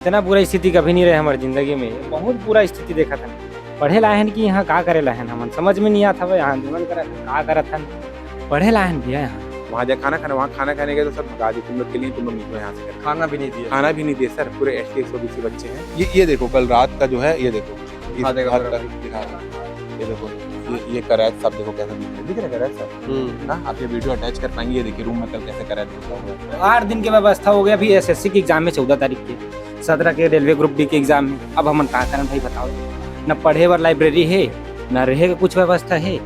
इतना बुरा स्थिति कभी नहीं रहे हमारी जिंदगी में, बहुत बुरा स्थिति देखा था। पढ़े लाहन कि यहाँ का करे लाहन हमन समझ में नहीं आता। यहाँ आंदोलन करा का करत हन, पढ़े लाहन भैया यहाँ वहाँ जा खाना खाने, वहाँ खाना खाने गए तो सब भगा दी, तुम लोग के लिए तुम लोग निकलो यहाँ से। खाना भी नहीं दिया, खाना भी नहीं दिए सर। पूरे ST 120 बच्चे हैं। ये देखो कल रात का जो है, ये देखो ये देखो ये करायत सब देखो कैसा दिख रहा है करायत सब। हाँ, आप ये वीडियो अटैच कर पाएंगे। ये देखिए रूम में कल कैसे करायत होता है। 8 दिन की व्यवस्था हो गया। अभी SSC की एग्जाम है 14 तारीख के, 17 के रेलवे ग्रुप D के एग्जाम में। अब हमन का करन भाई बताओ, न पढ़े वर लाइब्रेरी है, न रहे का कुछ व्यवस्था है,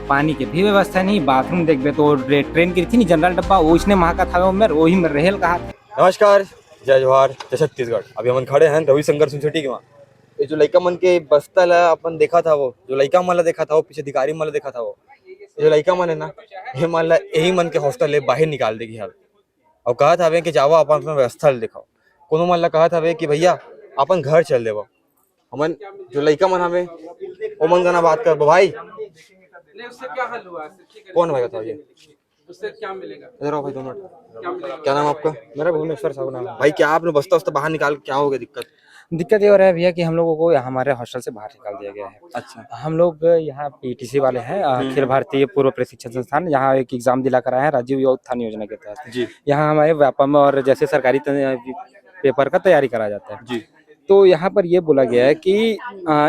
पानी की भी व्यवस्था नहीं। बाथरूम देखबे तो ट्रेन की थी नहीं जनरल डब्बा, वो इसने वहाँ का था उमर वही में रहेल कहा। नमस्कार, जय जवाहर, जय छत्तीसगढ़। अभी हम खड़े हैं रविशंकर यूनिवर्सिटी के वहाँ। ये जो लड़का मन के बस्ता ला अपन देखा था, वो जो लड़का मन ला देखा था, वो पीछे अधिकारी मन ला देखा था, वो जो लड़का मन है ना, ये मन ला यही मन के हॉस्टल ले बाहर निकाल देगी यार। और कहा था कि जाओ अपन अपना व्यवस्था दिखाओ। कोनो मन ला कहा था कि भैया अपन घर चल देवो। हमन जो लड़का मन हमें वो मन गाना बात कर भाई, उससे क्या हल हुआ? कौन भाई बताओ ये, उससे क्या मिलेगा? इधर आओ भाई 2 मिनट। क्या मिलेगा? क्या नाम आपका? मेरा भुवनेश्वर साहू नाम है। भाई क्या आपने बस्ता उस्ता बाहर निकाल, क्या हो गया दिक्कत? दिक्कत ये हो रहा है भैया कि हम लोगों को हमारे हॉस्टल से बाहर निकाल दिया गया है। अच्छा, हम लोग यहाँ PTC वाले हैं, अखिल भारतीय पूर्व प्रशिक्षण संस्थान, यहाँ एक एग्जाम दिला कर आए हैं राजीव युवा उत्थान योजना के तहत जी यहाँ हमारे व्यापम और जैसे सरकारी पेपर का तैयारी करा जाता है। जी। तो यहाँ पर ये बोला गया है कि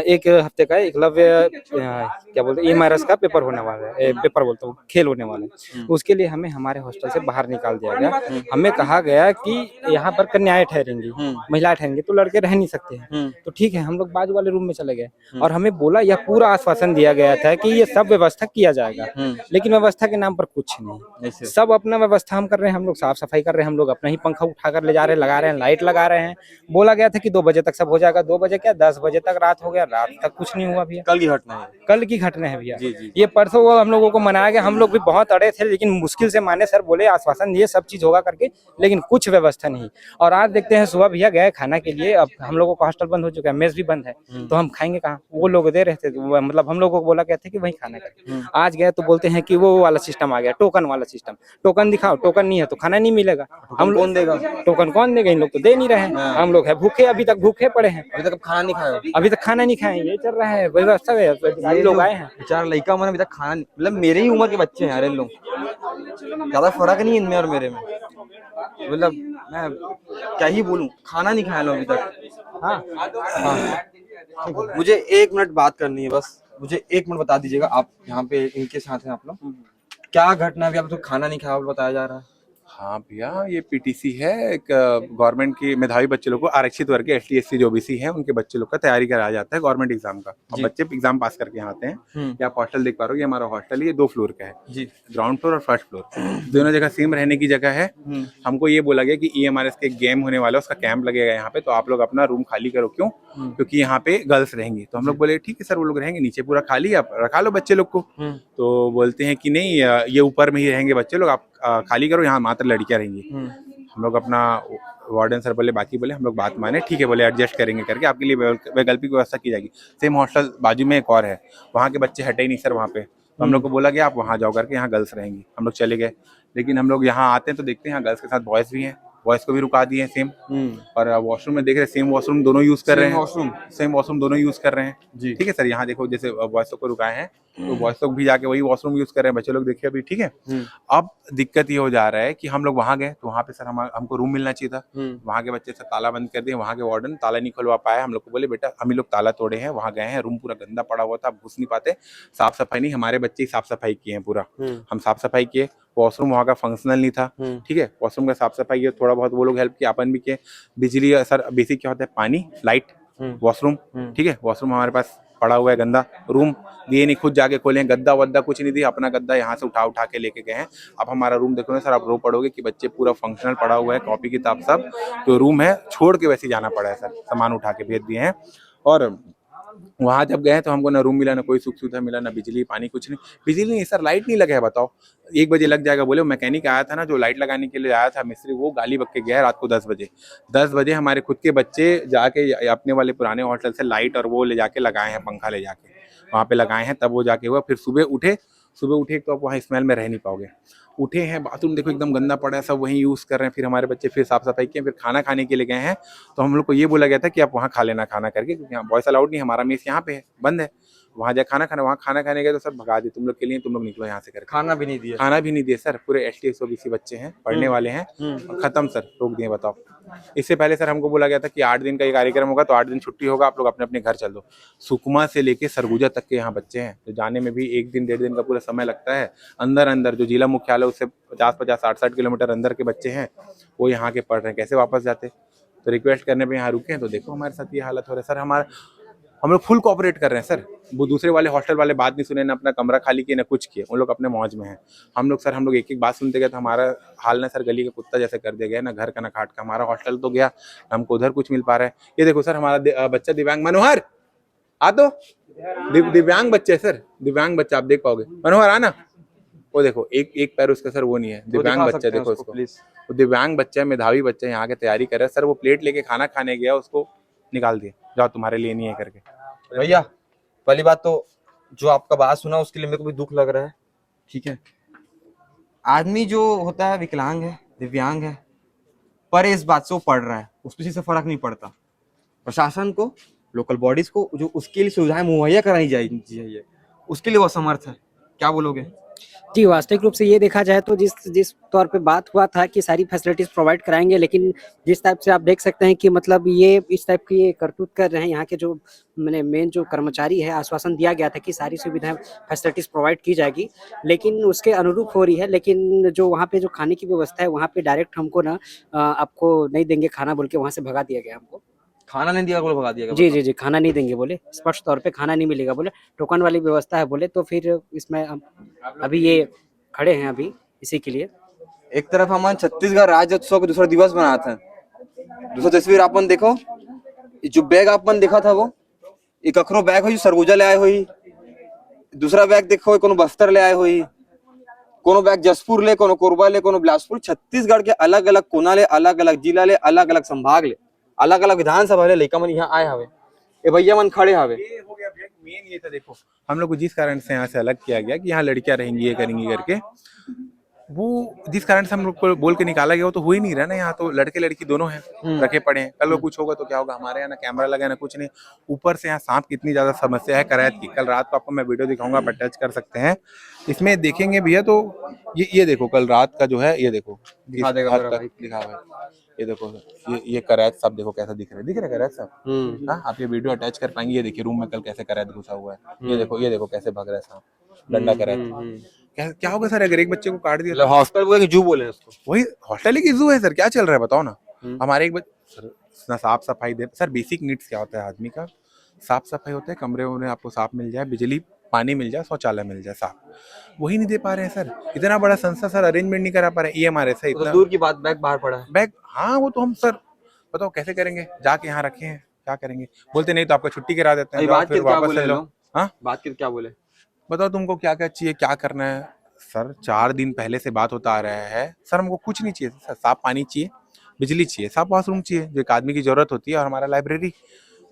एक हफ्ते का एकलव्य क्या बोलते हैं EMRS का पेपर होने वाला है, पेपर बोलता हूँ खेल होने वाला है। उसके लिए हमें हमारे हॉस्टल से बाहर निकाल दिया गया। हमें कहा गया कि यहाँ पर कन्याएं ठहरेंगी, महिलाएं ठहरेंगी, तो लड़के रह नहीं सकते हैं। तो ठीक है, हम लोग बाजू वाले रूम में चले गए और हमें बोला, यह पूरा आश्वासन दिया गया था कि ये सब व्यवस्था किया जाएगा, लेकिन व्यवस्था के नाम पर कुछ नहीं। सब अपना व्यवस्था हम कर रहे हैं, हम लोग साफ सफाई कर रहे हैं, हम लोग अपना ही पंखा उठाकर ले जा रहे हैं, लगा रहे हैं, लाइट लगा रहे हैं। बोला गया था कि 2 बजे तक सब हो जाएगा। 2 बजे क्या 10 बजे तक रात हो गया, रात तक कुछ नहीं हुआ भैया। कल की घटना है, कल की घटना है भैया। जी जी। ये परसों वो हम लोगों को मनाया गया, हम लोग भी बहुत अड़े थे, लेकिन मुश्किल से माने। सर बोले आश्वासन दिए सब चीज होगा करके, लेकिन कुछ व्यवस्था नहीं। और आज देखते हैं सुबह भैया गए खाना के लिए, अब हम लोगों का हॉस्टल बंद हो चुका है, मेस भी बंद है, तो हम खाएंगे कहाँ? वो लोग दे रहे थे, मतलब हम लोगों को बोला गया था कि वही खाना करके। आज गए तो बोलते हैं कि वो वाला सिस्टम आ गया, टोकन वाला सिस्टम। टोकन दिखाओ, टोकन नहीं है तो खाना नहीं मिलेगा। हम कौन देगा? टोकन कौन देगा? इन लोग तो दे नहीं रहे हैं। हम लोग है भूखे, अभी तक भूखे पड़े हैं, अभी तक खाना नहीं खाया? अभी तक खाना नहीं खाए। ये चल रहा है व्यवस्था है, अधिकारी लोग आए हैं। बेचारा लड़का मन अभी तक खाना नहीं, मतलब मेरे ही उम्र के बच्चे हैं यार, इन लोग ज्यादा फर्क नहीं इनमें और मेरे में। मतलब मैं क्या ही बोलूं, खाना नहीं खाया लोग अभी तक। हाँ, मुझे 1 मिनट बात करनी है बस, मुझे 1 मिनट बता दीजिएगा। आप यहाँ पे इनके साथ हैं आप लोग, क्या घटना है? अभी आप तो खाना नहीं खाया बताया जा रहा है। हाँ भैया, ये PTC है, एक गवर्नमेंट की मेधावी बच्चे लोग को, आरक्षित वर्ग के ST SC जो OBC हैं उनके बच्चे लोग का तैयारी कराया जाता है गवर्नमेंट एग्जाम का। और बच्चे एग्जाम पास करके यहाँ आते हैं। या आप हॉस्टल देख पा रहे हो, ये हमारा हॉस्टल, ये 2 फ्लोर का है जी, ग्राउंड फ्लोर और फर्स्ट फ्लोर, दोनों जगह सेम रहने की जगह है। हमको ये बोला गया कि EMRS के गेम होने वाला है, उसका कैंप लगेगा यहाँ पे, तो आप लोग अपना रूम खाली करो। क्यों? क्योंकि यहाँ पे गर्ल्स रहेंगी। तो हम लोग बोले ठीक है सर, वो लोग रहेंगे, नीचे पूरा खाली, आप रखा लो बच्चे लोग को। तो बोलते हैं कि नहीं, ये ऊपर में ही रहेंगे बच्चे लोग, आप खाली करो, यहाँ मात्र लड़कियां रहेंगी। हम लोग अपना वार्डन सर बोले, बाकी बोले, हम लोग बात माने, ठीक है बोले एडजस्ट करेंगे करके आपके लिए वैकल्पिक व्यवस्था की जाएगी। सेम हॉस्टल बाजू में एक और है, वहाँ के बच्चे हटे ही नहीं सर वहाँ पे। तो हम लोग को बोला गया आप वहाँ जाओ करके, यहाँ गर्ल्स रहेंगी। हम लोग चले गए, लेकिन हम लोग यहाँ आते हैं तो देखते हैं यहाँ गर्ल्स के साथ बॉयज़ भी हैं, बॉयज़ को भी रुका दिए सेम। और वॉशरूम में देख रहे हैं सेम वॉशरूम दोनों यूज कर रहे हैं, सेम वॉशरूम दोनों यूज कर रहे हैं जी। ठीक है सर, यहाँ देखो जैसे बॉयज़ को रुकाए हैं तो बॉयज़ लोग भी जाके वही वॉशरूम यूज कर रहे हैं, बच्चे लोग देखिए अभी। ठीक है, अब दिक्कत ये हो जा रहा है कि हम लोग वहाँ गए तो वहाँ पे सर हमको रूम मिलना चाहिए था। वहाँ के बच्चे सर ताला बंद कर दिए, वहाँ के वार्डन ताला नहीं खुलवा पाया। हम लोग को बोले बेटा हम ही लोग ताला तोड़े हैं, वहाँ गए हैं, रूम पूरा गंदा पड़ा हुआ था, आप घुस नहीं पाते, साफ सफाई नहीं, हमारे बच्चे ही साफ सफाई किए हैं पूरा। हम साफ सफाई किए, वॉशरूम वहाँ का फंक्शनल नहीं था। ठीक है, वॉशरूम का साफ सफाई किया, थोड़ा बहुत वो लोग हेल्प किया, अपन भी किए। बिजली सर बेसिक क्या होता है, पानी, लाइट, वॉशरूम। ठीक है, वॉशरूम हमारे पास पड़ा हुआ है गंदा, रूम दिए नहीं, खुद जाके खोले, गद्दा वद्दा कुछ नहीं दिया, अपना गद्दा यहाँ से उठा के लेके गए हैं। अब हमारा रूम देखो ना सर, आप रो पड़ोगे कि बच्चे पूरा फंक्शनल पड़ा हुआ है, कॉपी किताब सब, तो रूम है छोड़ के वैसे जाना पड़ा है सर, सामान उठा के भेज दिए हैं। और वहाँ जब गए तो हमको ना रूम मिला, ना कोई सुख सुविधा मिला, ना बिजली पानी कुछ नहीं। बिजली नहीं सर, लाइट नहीं लगा है, बताओ 1 बजे लग जाएगा। बोले मैकेनिक आया था ना जो लाइट लगाने के लिए आया था मिस्त्री, वो गाली बक के गया रात को 10 बजे। 10 बजे हमारे खुद के बच्चे जाके अपने वाले पुराने हॉस्टल से लाइट और वो ले जाके लगाए हैं, पंखा ले जाके वहाँ पे लगाए हैं, तब वो जाके हुआ। फिर सुबह उठे सुबह उठे तो आप वहाँ स्मेल में रह नहीं पाओगे। उठे हैं, बाथरूम देखो एकदम गंदा पड़ा है, सब वहीं यूज़ कर रहे हैं। फिर हमारे बच्चे फिर साफ सफाई किए, फिर खाना खाने के लिए गए हैं, तो हम लोग को ये बोला गया था कि आप वहाँ खा लेना खाना करके, क्योंकि यहाँ बॉयस अलाउड नहीं, हमारा मेस यहाँ पे है, बंद है। वहाँ जाए खाना खाना, वहाँ खाना खाने गए तो सर भगा दिए, तुम लोग के लिए, तुम लोग निकलो यहाँ से करके। खाना भी नहीं दिया। खाना भी नहीं दिए सर, पूरे ST OBC बच्चे हैं, पढ़ने वाले हैं, खत्म सर, रोक दिए। बताओ, इससे पहले सर हमको बोला गया था कि 8 दिन का ये कार्यक्रम होगा, तो 8 दिन छुट्टी होगा, आप लोग अपने अपने घर चल दो। सुकमा से लेके सरगुजा तक के यहाँ बच्चे हैं, तो जाने में भी 1 दिन 1.5 दिन का पूरा समय लगता है। अंदर अंदर जो जिला मुख्यालय उससे 50-50 60-60 किलोमीटर अंदर के बच्चे हैं, वो यहाँ के पढ़ रहे हैं, कैसे वापस जाते? तो रिक्वेस्ट करने पे यहाँ रुके हैं, तो देखो हमारे साथ ये हालत हो रहा है सर। हम लोग फुल कोऑपरेट कर रहे हैं सर। वो दूसरे वाले हॉस्टल वाले बात नहीं सुने, ना अपना कमरा खाली किए, ना कुछ किए, उन लोग अपने मौज में हैं। हम लोग एक एक बात सुनते गए, तो हमारा हाल ना सर गली का कुत्ता जैसे कर दिया गया, ना घर का ना खाट का। हमारा हॉस्टल तो गया, हमको उधर कुछ मिल पा रहा है। ये देखो सर, हमारा बच्चा दिव्यांग, मनोहर आ तो, दिव्यांग बच्चे सर, दिव्यांग बच्चा, आप देख पाओगे। मनोहर आना, वो देखो एक पैर उसका सर वो नहीं है, दिव्यांग बच्चा, देखो उसको प्लीज। वो दिव्यांग बच्चा है, मेधावी बच्चा है, यहाँ के तैयारी कर रहा है सर। वो प्लेट लेके खाना खाने गया, उसको निकाल दिया, जाओ तुम्हारे लिए नहीं है करके। भैया पहली बात तो जो आपका बात सुना उसके लिए मेरे को भी दुख लग रहा है, ठीक है। आदमी जो होता है विकलांग है, दिव्यांग है, पर इस बात से वो पढ़ रहा है, उस किसी से फर्क नहीं पड़ता। प्रशासन को, लोकल बॉडीज को जो उसके लिए सुविधाएं मुहैया करानी चाहिए, उसके लिए वो असमर्थ है। क्या बोलोगे? जी, वास्तविक रूप से ये देखा जाए तो जिस तौर पे बात हुआ था कि सारी फैसिलिटीज प्रोवाइड कराएंगे, लेकिन जिस टाइप से आप देख सकते हैं कि मतलब ये इस टाइप की ये करतूत कर रहे हैं यहाँ के जो मैंने मेन जो कर्मचारी है। आश्वासन दिया गया था कि सारी सुविधाएं फैसिलिटीज प्रोवाइड की जाएगी, लेकिन उसके अनुरूप हो रही है। लेकिन जो वहाँ पे जो खाने की व्यवस्था है, वहाँ पे डायरेक्ट हमको ना आपको नहीं देंगे खाना बोल के वहाँ से भगा दिया गया हमको। खाना नहीं दिया, बोले भगा दिया गया। जी जी जी, खाना नहीं देंगे बोले, स्पष्ट तौर पे खाना नहीं मिलेगा बोले, टोकन वाली व्यवस्था है बोले। तो फिर इसमें अभी ये खड़े हैं अभी इसी के लिए। एक तरफ हमारे छत्तीसगढ़ राज्योत्सव का दूसरा दिवस बना था, दूसरा तस्वीर अपन देखो, जो बैग अपन देखा था वो एक अखरो बैग हुई सरगुजा ले आए हुई, दूसरा बैग देखो कोनो बस्तर ले आए हुई, कोनो बैग जसपुर ले, कोनो कोरबा ले, कोनो बिलासपुर। छत्तीसगढ़ के अलग अलग कोना ले, अलग अलग जिला ले, अलग अलग संभाग ले, अलग अलग विधानसभा ले लइका मन यहाँ आए हवे, ए भैया मन खड़े हवे। ये हो गया भैया, मेन ये था। देखो हम लोग को जिस कारण से यहाँ से अलग किया गया कि यहाँ लड़कियां रहेंगी, ये करेंगी करके, वो जिस कारण से हम लोग को बोल के निकाला गया, वो तो हो ही नहीं रहा ना। यहाँ तो लड़के लड़की दोनों हैं, रखे पड़े हैं। कल को कुछ होगा तो क्या होगा? हमारे यहाँ ना कैमरा लगा ना कुछ नहीं, ऊपर से यहाँ सांप की इतनी ज्यादा समस्या है करायत की। कल रात को आपको मैं वीडियो दिखाऊंगा, आप टच कर सकते हैं, इसमें देखेंगे भैया। तो ये देखो कल रात का जो है, ये देखो दिखा भाई, ये देखो ये करायत सब देखो कैसा दिख रहा है करायत सब। हाँ, आप ये वीडियो अटैच कर पाएंगे। ये देखिए रूम में कल कैसे करायत घुसा हुआ है, ये देखो कैसे भाग रहा है सांप, डंडा करायत। क्या होगा सर अगर एक बच्चे को काट दिया? हॉस्पिटल बोले जू बोले उसको, वही हॉस्टल की जू है सर। क्या चल रहा है बताओ ना। हमारे एक सर ना साफ सफाई दे। सर बेसिक नीड्स क्या होता है आदमी का? साफ सफाई होता है, कमरे उन्हें आपको साफ मिल जाए, बिजली पानी मिल जाए, शौचालय मिल जाए साफ, वही नहीं दे पा रहे हैं सर। इतना बड़ा संस्था सर अरेंजमेंट नहीं करा पा रहे। EMRS है इतना दूर की बात, बैग बाहर पड़ा है। बैग, हाँ वो तो हम सर बताओ कैसे करेंगे? जाके यहाँ रखे हैं, क्या करेंगे? बोलते नहीं तो आपको छुट्टी करा देते हैं, बात फिर वापस ले लो। हाँ, बात क्या बोले? बताओ तुमको क्या क्या चाहिए, क्या करना है? सर 4 दिन पहले से बात होता आ रहा है सर, हमको कुछ नहीं चाहिए सर। साफ पानी चाहिए, बिजली चाहिए, साफ वॉशरूम चाहिए, जो एक आदमी की जरूरत होती है, और हमारा लाइब्रेरी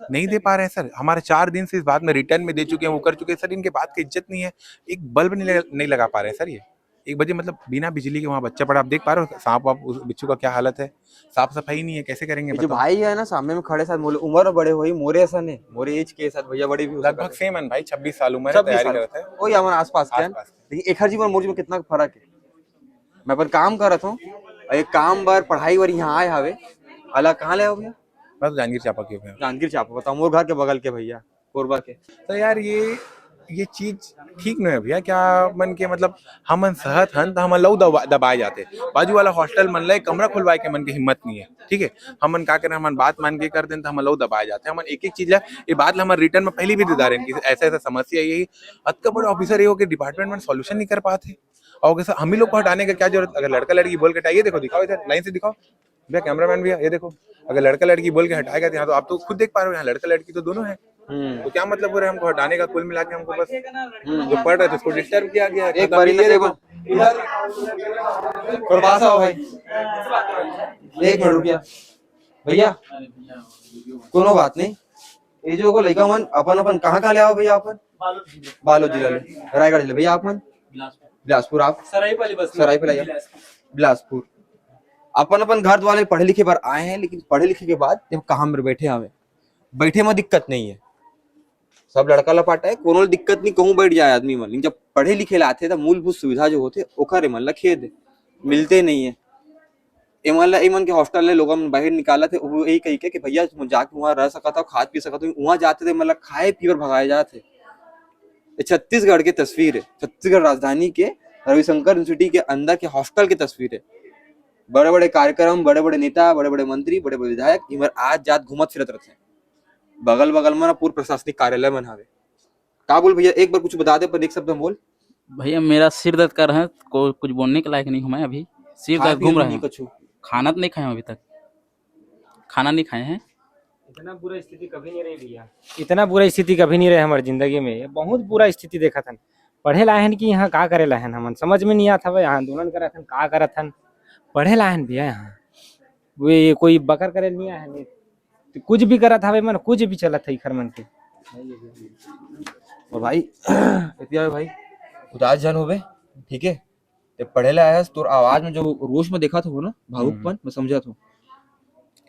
नहीं दे पा रहे हैं सर। हमारे 4 दिन से इस बात में रिटर्न में दे चुके हैं, वो कर चुके हैं सर। इनके बात की इज्जत नहीं है, एक बल्ब नहीं लगा पा रहे हैं सर। ये 1 बजे मतलब बिना बिजली के वहाँ बच्चा पड़ा, आप देख पा रहे हो सांप वाप, उस बिच्छू का क्या हालत है। साफ सफाई नहीं है, कैसे करेंगे? जो भाई है ना सामने में खड़े, साथ उम्र बड़े हुई, मोरे ऐसा नहीं, मोरे एज के साथ भैया बड़े भी लगभग सेम है भाई, 26 साल उम्र है, तैयारी करते हैं वही हमारे आसपास के। लेकिन एक हर जीवन मोर में कितना फर्क है। मैं अपन काम कर रहा हूँ, एक काम बार पढ़ाई बार यहाँ आए हवे, अलग कहाँ ले आओ भैया? मैं तो जांगीर चांपा के हूँ। जांगीर चांपा, बताओ मोर घर के बगल के भैया, कोरबा के। तो यार ये चीज ठीक नहीं है भैया। क्या मन के मतलब हमन सहत हन तो हमन लऊ दबाए जाते, बाजू वाला हॉस्टल मन ले कमरा खुलवाए के मन के हिम्मत नहीं है, ठीक है। हमन का करें, हमन बात मान के कर दें तो हमन लऊ दबाए जाते। हमन एक चीज है, ये बात हमन रिटर्न में पहले भी दे रहे हैं कि ऐसा समस्या यही, अतका बड़े ऑफिसर ये हो कि डिपार्टमेंट में सॉल्यूशन नहीं कर पाते। और सर हम ही लोग को हटाने का क्या जरूरत? अगर लड़का लड़की बोल के हटाइए, देखो दिखाओ इधर लाइन से दिखाओ भैया, कैमरामैन भैया, ये देखो अगर लड़का लड़की बोल के हटाएगा तो यहाँ तो आप तो खुद देख पा रहे हो, यहाँ लड़का लड़की तो दोनों है। तो क्या मतलब हो रहा है हमको हटाने का? कुल मिला के हमको बस जो पढ़ रहे थे उसको डिस्टर्ब किया गया। एक बार इधर देखो, और पास आओ भाई, 1 मिनट रुकिया भैया, कोनो बात नहीं। ये जो को लइका मन अपन कहाँ ले आओ भैया? अपन बालो जिला ले, रायगढ़ जिले भैया। अपन बिलासपुर। आप सरायपाली बस सरायपाली बिलासपुर। अपन घर वाले पढ़े लिखे पर आए हैं, लेकिन पढ़े लिखे के बाद जब कहाँ में बैठे हमें बैठे में दिक्कत नहीं है, सब लड़का लपाटा है, कोनो दिक्कत नहीं, कहूँ बैठ जाए आदमी मन। लेकिन जब पढ़े लिखे लाते तो मूलभूत सुविधा जो होते ओकर मन ला खेद मिलते नहीं है। एमन के हॉस्टल ले लोगों में बाहर निकाला थे, वो यही कही के कि भैया तुम जाके वहाँ रह सकता हो, खा पी सकता हो। वहाँ जाते थे मतलब खाए पी और भगाए जाते। ये छत्तीसगढ़ की तस्वीर है, छत्तीसगढ़ राजधानी के रविशंकर यूनिवर्सिटी के अंदर के हॉस्टल की तस्वीर है। बड़े बड़े कार्यक्रम, बड़े बड़े नेता, बड़े बड़े मंत्री, बड़े बड़े विधायक इमर आज जात घूमत फिरत रहते हैं। बगल बगल में ना पूर्व प्रशासनिक कार्यालय मन हवे। का बोल भैया, एक बार कुछ बता दे पर एक शब्द में बोल। भैया मेरा सिर दर्द कर रहा है, कुछ बोलने के लायक नहीं हूँ मैं अभी। सिर दर्द घूम रहा है। कुछ खाना तो नहीं खाए अभी तक, खाना नहीं खाए हैं। इतना बुरा स्थिति कभी नहीं रही भैया, इतना बुरा स्थिति कभी नहीं रही हमारी जिंदगी में। बहुत बुरा स्थिति देखा था। पढ़े लाहन की यहाँ का करे लाहन, हमन समझ में नहीं आता भाई। यहाँ आंदोलन करा था, का करा था। पढ़े लाहन भैया यहाँ वे कोई बकर करे नहीं आया नहीं, तो कुछ भी करा था भाई मन, कुछ भी चला था घर मन के। और भाई इतिया भाई उदास जन हो बे, ठीक है। ते पढ़े ला आया तोर आवाज में जो रोष में देखा था वो ना भावुकपन मैं समझा था।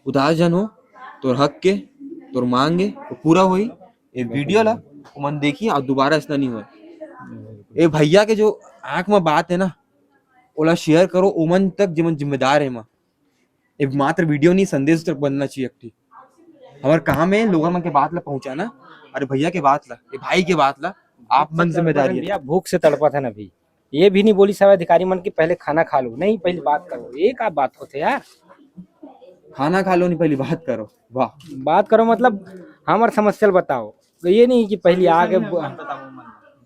उदास जन हो, तोर हक के तोर मांगे तो पूरा होई। ये वीडियो ला मन देखी और दोबारा ऐसा नहीं हुआ। ए भैया के जो आंख में बात है ना ओला शेयर करो उमन तक जिमन जिम्मेदार है मां। ये मात्र वीडियो नहीं संदेश तक बनना चाहिए। एकठी हमार काम में लोगों मन के बात ला पहुंचाना। अरे भैया के बात ला, ये भाई के बात ला, आप मन जिम्मेदारी है। भैया भूख से तड़पा था ना अभी। ये भी नहीं बोली सब अधिकारी मन की पहले खाना खा लो, नहीं पहले बात करो। एक आप बात होते यार, खाना खा लो नहीं पहले बात करो। वाह, बात करो मतलब हमारे समस्या बताओ। ये नहीं कि पहले आगे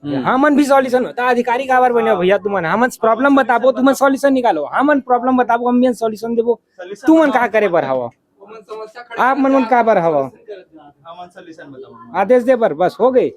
हमन भी सॉल्यूशन होता। अधिकारी का बार बने भैया तुमन हमन प्रॉब्लम बताबो, तुमन सॉल्यूशन निकालो। हमन प्रॉब्लम बताबो, हम सॉल्यूशन देबो। तुमन का करे बर हवा, आप मन का बर हवा, आदेश दे बर बस हो गए।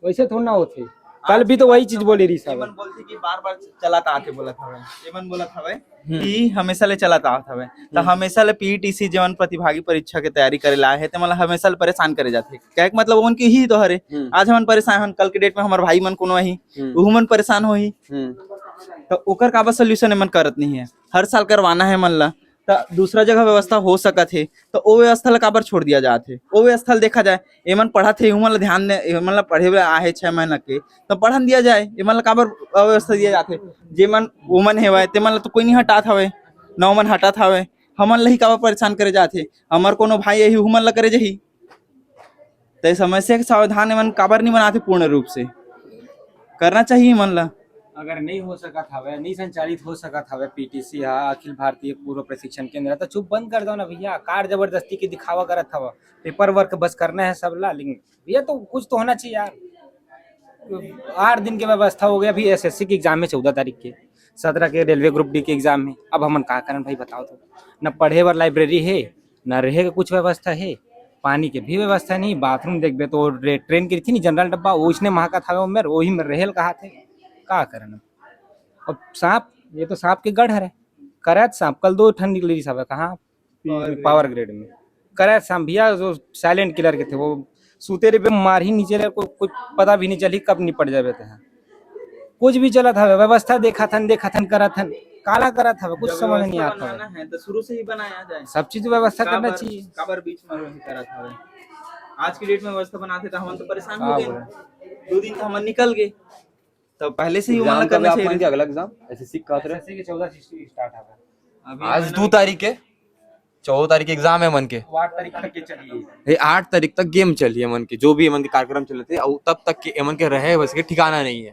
वैसे थोड़ा ना होते। कल भी तो वही चीज बोली रही सब। बोलती कि बार-बार चलाता आके बोलत हवे। एमन बोलत हवे कि हमेशा ले चलाता आवत हवे। त हमेशा ले पीटीसी जवन प्रतिभागी परीक्षा के तैयारी करे लाए है ते मतलब हमेशा ले परेशान करे जाथे। क्या मतलब उनकी ही तो हरे। आज हमन परेशान हन, कल के डेट में हमर भाई मन कोनो ही उ मन परेशान होही। तो ओकर का बस सॉल्यूशन एमन करत नहीं है। हर साल करवाना है मन ला तो दूसरा जगह व्यवस्था हो सकत है तो ओ व्यवस्था ला काबर छोड़ दिया जात है। ओ व्यवस्था देखा जाए एमन पढ़त है, एमन ला ध्यान दे, एमन ला पढ़े वे आहे 6 महीना के तो पढ़न दिया जाए। एमन ला काबर व्यवस्था दिया जात है। जेमन वुमन हेवय तेमन ला तो कोई नहीं हटात हवे, नौ मन हटात हवे। हमन ला ही काबर परेशान करे जात है। हमर कोनो भाई यही हुमन ला करे जही। तो समस्या के समाधान एमन काबर नहीं बनाते पूर्ण रूप से करना चाहिए मन ला। अगर नहीं हो सकत हवे, नहीं संचालित हो सकत हवे पीटीसी हा अखिल भारतीय पूर्व प्रशिक्षण केंद्र, तो चुप बंद कर दो ना भैया। कार जबरदस्ती की दिखावा करत हवा, पेपर वर्क बस करना है सब ला। लेकिन भैया तो कुछ तो होना चाहिए यार। 8 दिन की व्यवस्था हो गया। अभी एसएससी की एग्जाम है 14 तारीख के, 17 के रेलवे ग्रुप डी के एग्जाम है। अब हमन का करन भाई बताओ तो। न पढ़े बर लाइब्रेरी है, न रहे के कुछ व्यवस्था है, पानी के भी व्यवस्था नहीं। बाथरूम देखबे तो ट्रेन की थी नहीं जनरल डब्बा, उसने वहाँ का था उमर वही में रहेल कहा थे। का करन अब सांप, ये तो सांप के गढ़ है। करत सांप कल 2 ठंड निकली सब कहाँ पावर ग्रेड में। करत सांप भैया जो साइलेंट किलर के थे, वो सूते रे पे मार ही नीचे रहे, कुछ पता भी नहीं चली कब निपट जावे थे। कुछ भी चला था, व्यवस्था देखा थन करा थन, काला करा था, कुछ समझ नहीं आता है तो शुरू से ही बनाया जाए। सब चीज व्यवस्था करना चाहिए। काबर बीच में वही करा था। आज की डेट में व्यवस्था बनाते तो हम तो परेशान हो गए। 2 दिन तो हम निकल गए, तो पहले से ही वो मन करना चाहिए। अगला एग्जाम एसएससी का था एसएससी के 14 से स्टार्ट होगा। आज 2 तारीख के 14 तारीख एग्जाम है मन के। 8 तारीख तक के चलिए, 8 तारीख तक गेम चलिए मन के, जो भी मन के कार्यक्रम चले थे और तब तक के मन के रहे वैसे के ठिकाना नहीं है।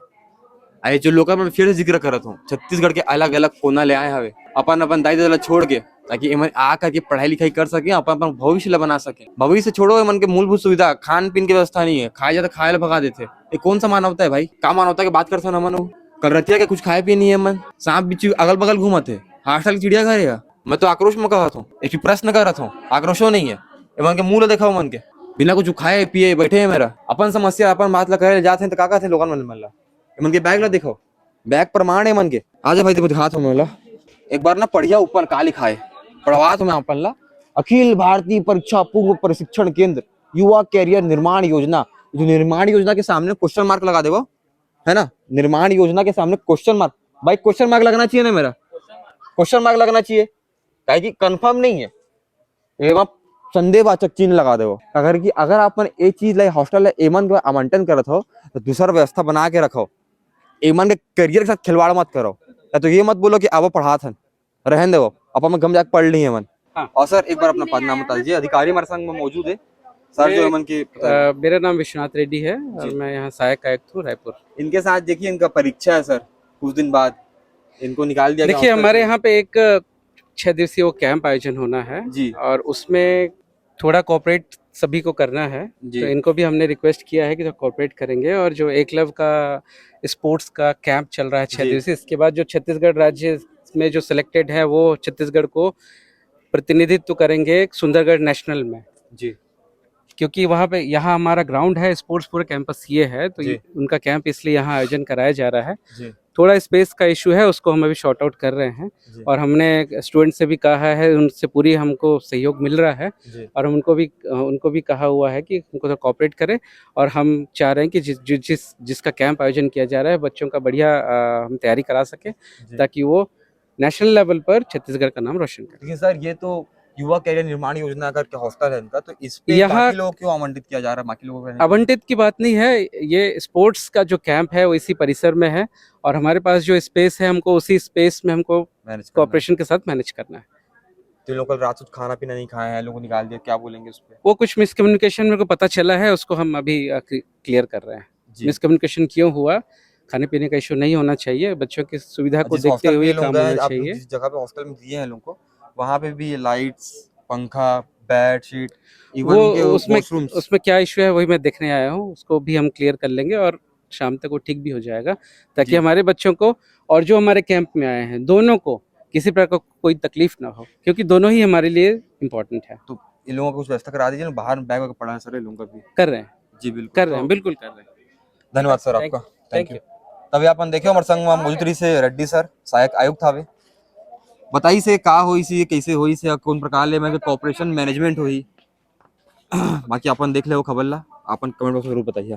आए जो लोग मैं फिर से जिक्र करत हूँ, छत्तीसगढ़ के अलग अलग कोना ले आए हवे अपन दायित्व छोड़ के, ताकि एमन आ करके पढ़ाई लिखाई कर सके, अपन भविष्य ला बना सके। भविष्य छोड़ो, मन के मूलभूत सुविधा खान पीन की व्यवस्था नहीं है। खाए जाता खाए ला भगा देते। ये कौन सा मानवता है भाई? का मानवता की बात करते हैं हमन? कल रतिया के कुछ खाए पिए नहीं है मन, सांप बिच्छू अगल बगल घूमत है। हॉस्टल चिड़िया घर है। मैं तो आक्रोश में कहत हूँ, एक प्रश्न करत हूँ, आक्रोशो नहीं है। एमन के मुंह देखा मन के बिना कुछ खाए पिए बैठे है। मेरा अपन समस्या अपन बात ला कहे जाते हैं तो का थे लोगन मन ला। एमन के बैग ला देखो, बैग प्रमाण है मन के। आज भाई देखो दिखात हूँ मला एक बार ना पढ़िया ऊपर का लिखा है, पढ़वा तो मैं अपन ला। अखिल भारतीय परीक्षा पूर्व प्रशिक्षण केंद्र युवा कैरियर निर्माण योजना। जो निर्माण योजना के सामने क्वेश्चन मार्क लगा देवो, है ना, निर्माण योजना के सामने क्वेश्चन मार्क, भाई क्वेश्चन मार्क लगना चाहिए ना, मेरा क्वेश्चन मार्क लगना चाहिए, काहे कि कंफर्म नहीं है, एवं संदेहवाचक चिन्ह लगा दो। अगर अपन ये चीज लाइक हॉस्टल एमन को आवंटन करत हो तो दूसरा व्यवस्था बना के रखो, एमन के करियर के साथ खिलवाड़ मत करो, या तो ये मत बोलो कि अब पढ़ात हन, रहन दो अपन गम जाके पढ़ ली एमन। और सर एक बार अपना पद नाम बता दीजिए, अधिकारी हमारे संग में मौजूद है सर जो एमन की। मेरा नाम विश्वनाथ रेड्डी है और मैं यहाँ सहायक आयुक्त हूँ रायपुर। इनके साथ देखिए इनका परीक्षा है सर, कुछ दिन बाद इनको निकाल दिया गया देखिए हॉस्टल हमारे से। यहाँ पे एक 6 दिवसीय वो कैंप आयोजन होना है जी और उसमें थोड़ा कोऑपरेट सभी को करना है, जी तो इनको भी हमने रिक्वेस्ट किया है कि जो कोऑपरेट करेंगे। और जो एकलव्य का स्पोर्ट्स का कैंप चल रहा है 6 जी। दिवसीय, इसके बाद जो छत्तीसगढ़ राज्य में जो सिलेक्टेड है वो छत्तीसगढ़ को प्रतिनिधित्व करेंगे सुंदरगढ़ नेशनल में, जी क्योंकि वहाँ पे यहाँ हमारा ग्राउंड है, स्पोर्ट्स पूरा कैंपस ये है, तो जी। उनका कैंप इसलिए यहाँ आयोजन कराया जा रहा है। जी थोड़ा स्पेस का इशू है, उसको हम अभी शॉर्ट आउट कर रहे हैं जी। और हमने स्टूडेंट से भी कहा है, उनसे पूरी हमको सहयोग मिल रहा है जी और हम उनको भी कहा हुआ है कि उनको तो कॉपरेट करें। और हम चाह रहे हैं कि जिसका कैंप आयोजन किया जा रहा है बच्चों का बढ़िया हम तैयारी करा सके ताकि वो नेशनल लेवल पर छत्तीसगढ़ का नाम रोशन करें। लेकिन सर ये तो युवा कैरियर निर्माण योजना करके हॉस्टल है इनका, तो इस पे यहाँ- बाकी लोगों को क्यों आवंटित किया जा रहा है, बाकी लोगों को नहीं? आवंटित की बात नहीं है, ये स्पोर्ट्स का जो कैंप है वो इसी परिसर में है और हमारे पास जो स्पेस है हमको उसी स्पेस में हमको मैनेज करना है। कॉपरेशन के साथ मैनेज करना है। तो लोग कल रात को खाना पीना नहीं खाए हैं, लोगों को निकाल दिया, क्या बोलेंगे उस पे? वो कुछ मिसकम्युनिकेशन मेरे को पता चला है, उसको हम अभी क्लियर कर रहे हैं। जी मिसकम्युनिकेशन क्यों हुआ, खाने पीने का इशू नहीं होना चाहिए, बच्चों की सुविधा को जिस देखते हॉस्टल हुए में लोग काम गए, होना आप चाहिए। जिस जगह पे हॉस्टल में दिए हैं लोगों को, वहाँ पे भी लाइट्स, पंखा, बेड शीट, इवन वो उसमें वॉशरूम्स। उसमें क्या इशू है वही मैं देखने आया हूँ, उसको भी हम क्लियर कर लेंगे और शाम तक वो ठीक भी हो जाएगा, ताकि जी। हमारे बच्चों को और जो हमारे कैंप में आए हैं दोनों को किसी प्रकार का कोई तकलीफ ना हो, क्योंकि दोनों ही हमारे लिए इम्पोर्टेंट है। तो इन लोगों को कुछ व्यवस्था करा दीजिए ना, बाहर बैग वगैरह पड़ा है सर इन लोगों का भी। कर रहे हैं जी बिल्कुल कर रहे हैं, बिल्कुल कर रहे हैं। धन्यवाद सर Thank आपका, you. Thank you. तभी अपन देखियो हमारे संग में मौजूद रही से रेड्डी सर, सहायक आयुक्त थावे। बताई से का होई से, कैसे होई से, कौन प्रकार ले मैं कॉर्पोरेशन मैनेजमेंट होई, बाकी अपन देख ले वो खबर ला, अपन कमेंट बॉक्स में जरूर बताइए।